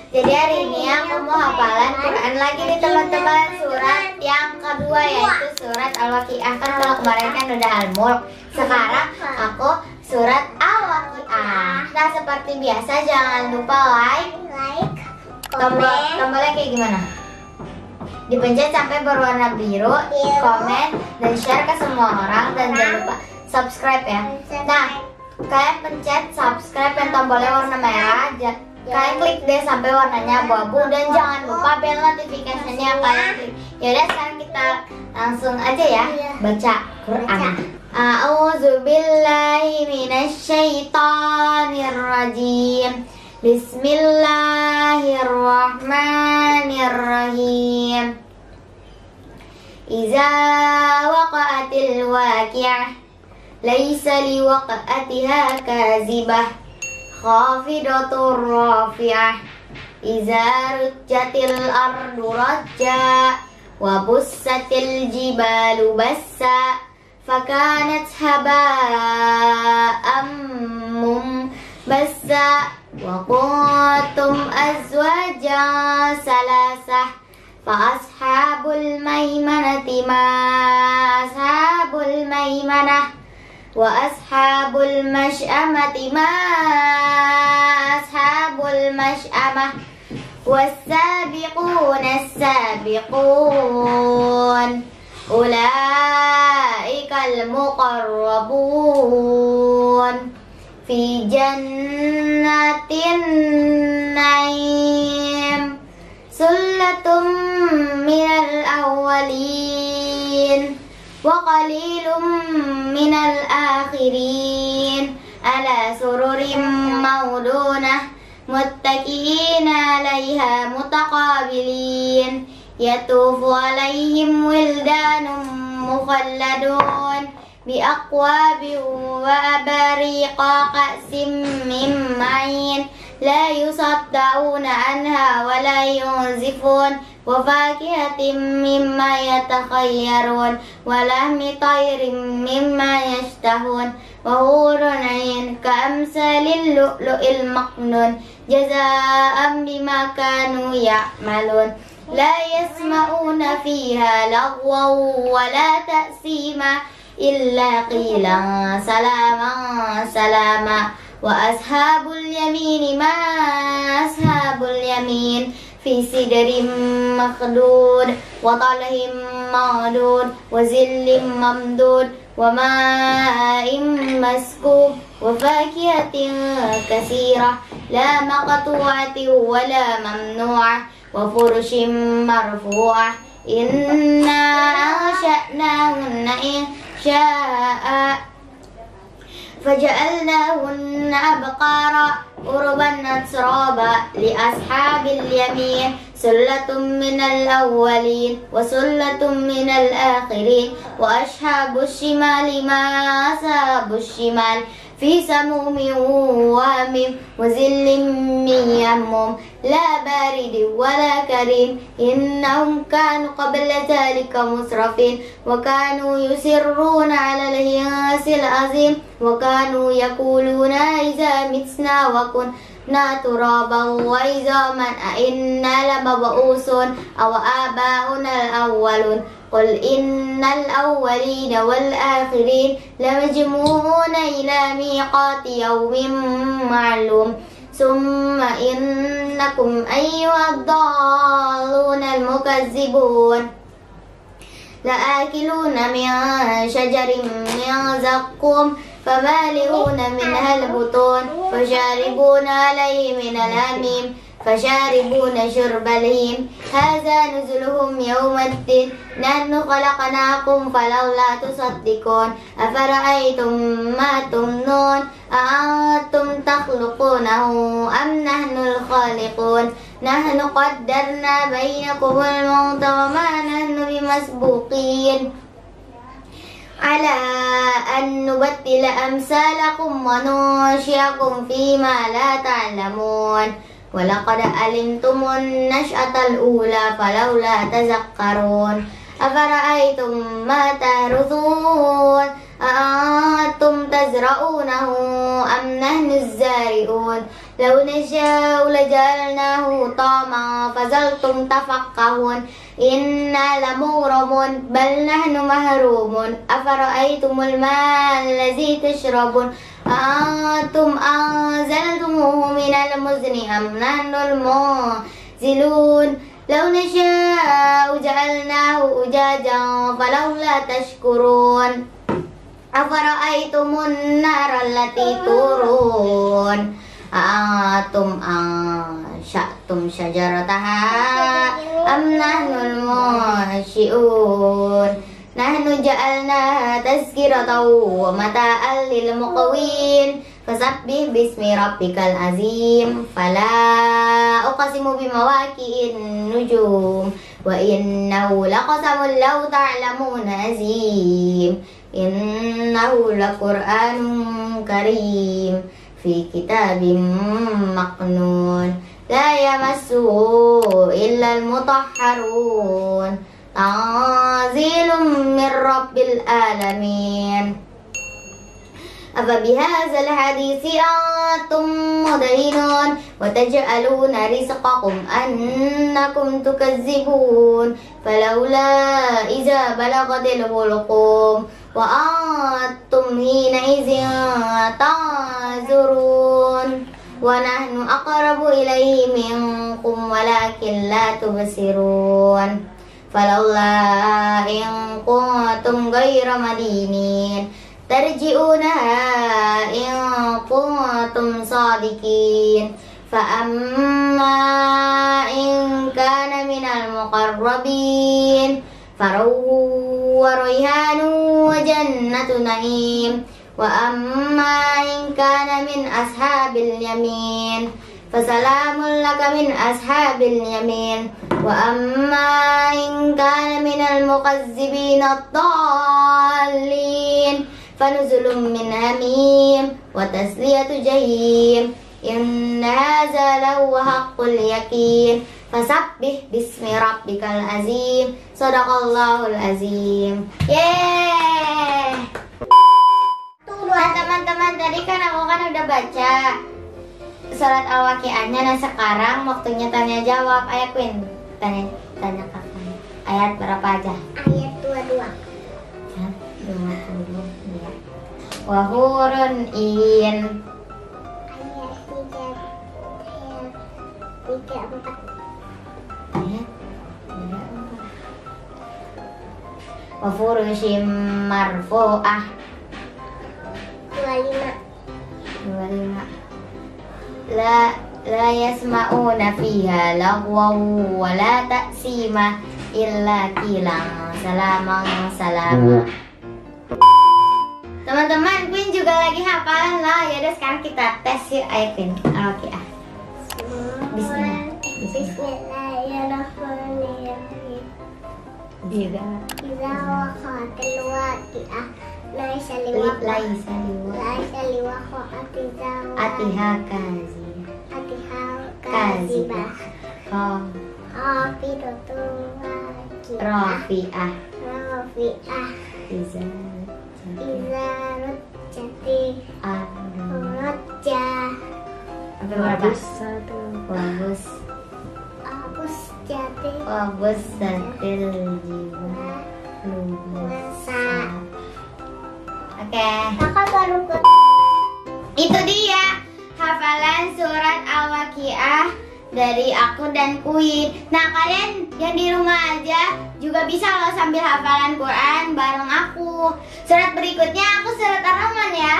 Jadi hari ini aku mau hafalan Quran lagi nih teman-teman. Surat yang kedua yaitu surat Al-Waqiah. Kan kalau kemarin kan udah Al-Mulk, sekarang aku surat Al-Waqiah. Nah seperti biasa jangan lupa like, tombolnya kayak gimana? Dipencet sampai berwarna biru, komen dan share ke semua orang, dan jangan lupa subscribe ya. Nah kalian pencet subscribe dan tombolnya warna merah. Kalian klik deh sampai warnanya abu-abu, dan jangan lupa bel notifikasinya kalian klik. Yaudah sekarang kita langsung aja ya baca Quran. A'udzubillahi minasyaitonirrajim. Bismillahirrahmanirrahim. Iza waqa'atil waqi'ah laisa liwaqa'atiha kazibah khafidatur rafi'ah. Iza rujjatil ardu rajja wa bussatil jibalu bassa fakanat haba'am mumbassa wa kuntum azwajan salasah fa ashabul maimanati ma ashabul maimanah wa ashabul masy'amati ma ashabul masy'amah was-sabiquna as-sabiqun ulaikal muqarrabun fi jannatin naim. Sullatum minal awwalin wa qalilum minal akhirin ala sururim maudunah muttaqiina 'alaiha mutaqabilin yatufu 'alaihim wildanun mukhalladun biaqwabin wa abariqa ka'sim min ma'in la yusaddauna anha wa la yunzifun wa fakihatin mimma yatakhayyarun wa lahmi tayrin mimma yashtahun wa hurun 'ain ka'amsalil lu'lu'il maknun jazaa'an bima kanu ya'malun. La yasma'una fiha lagwan wa la ta'sima illa qilan salaman salama. Wa ashabul yamini ma ashabul yamin fi sidrin makhdud wa talhim ma'dud wa zillim mamdud wa ma'in maskub wa fakihatin katsirah la maqtu'atin wa la mamnu'ah wa furushin marfu'ah. Inna ansha'nahunna insha'a فجعلناهن أبقارا عربا أترابا لأصحاب اليمين سلة من الأولين وسلة من الآخرين وأصحاب الشمال ما أصحاب الشمال في سموم وهميم وظل من يحموم لا بارد ولا كريم إنهم كانوا قبل ذلك مسرفين وكانوا يصرون على الحنث العظيم وكانوا يقولون إذا متنا وكنا ترابا وعظاما أئنا لمبعوثون أو آباؤنا الأولون. قل إن الأولين والآخرين لمجموعون إلى ميقات يوم معلوم ثم إنكم أيها الضالون المكذبون لآكلون من شجر من زقوم فمالئون منها البطون فشاربون عليه من الحميم فشاربون شرب الهيم هذا نزلهم يوم الدين نحن خلقناكم فلولا تصدقون أفرأيتم ما تمنون أأنتم تخلقونه أم نحن الخالقون نحن قدرنا بينكم الموت وما نحن بمسبوقين على أن نبدل أمثالكم وننشئكم فيما لا تعلمون ولقد علمتم النشأة الأولى فلولا تذكرون أفرأيتم ما تحرثون أأنتم تزرعونه أم نحن الزارعون لو نشاء لجعلناه حطاما فظلتم تفكهون إنا لمغرمون بل نحن محرومون أفرأيتم الماء الذي تشربون أأنتم أنزلتموه من المزن أم نحن المنزلون لو نشاء جعلناه أجاجا فلولا تشكرون أفرأيتم النار التي تورون أأنتم أنشأتم شجرتها أم نحن المنشئون نحن جعلناها تذكرة ومتاعا للمقوين فسبح باسم ربك العظيم فلا أقسم بمواقع النجوم وإنه لقسم لو تعلمون عظيم إنه لقرآن كريم في كتاب مكنون لا يمسه إلا المطهرون تنزيل من رب العالمين أفبهذا الحديث أنتم مدهنون وتجعلون رزقكم أنكم تكذبون فلولا إذا بلغت الحلقوم وأنتم حينئذ تنظرون ونحن أقرب إليه منكم ولكن لا تبصرون فلولا إن كنتم غير مدينين ترجعونها إن كنتم صادقين فأما إن كان من المقربين فروح وريحان وجنة نعيم وأما إن كان من أصحاب اليمين فسلام لك من أصحاب اليمين وأما إن كان من المكذبين الضالين فنزل من حميم وتسلية جحيم إن هذا لهو حق اليقين فسبح باسم ربك العظيم صدق الله العظيم. Yeay. Nah teman-teman, tadi kan aku udah baca surat Al-Waqi'ahnya. Nah sekarang waktunya tanya jawab. Ayo Queen, tanya kakak. Ayat berapa aja? Ayat 22. Ayat 22. Wahurun in. Ayat 34. Wafurushim marfu'ah 25. La yasma'una fiha lagwaw wa la ta'sima illa kilang salaman salama. Teman-teman, Queen juga lagi hafalan lah. Yaudah sekarang kita tes yuk. Ayo Queen, Al-Waqi'ah. Bismillahirrahmanirrahim. Iza waqa'atil waqi'ah laisa liwaqa'atiha atiha kazibah khafidatun rafi'ah iza rujjati Wabus satil jiwa lubusa. Oke. Itu dia hafalan surat Al-Waqi'ah dari aku dan Queen. Nah kalian yang di rumah aja juga bisa loh sambil hafalan Quran bareng aku. Surat berikutnya aku surat Ar-Rahman ya.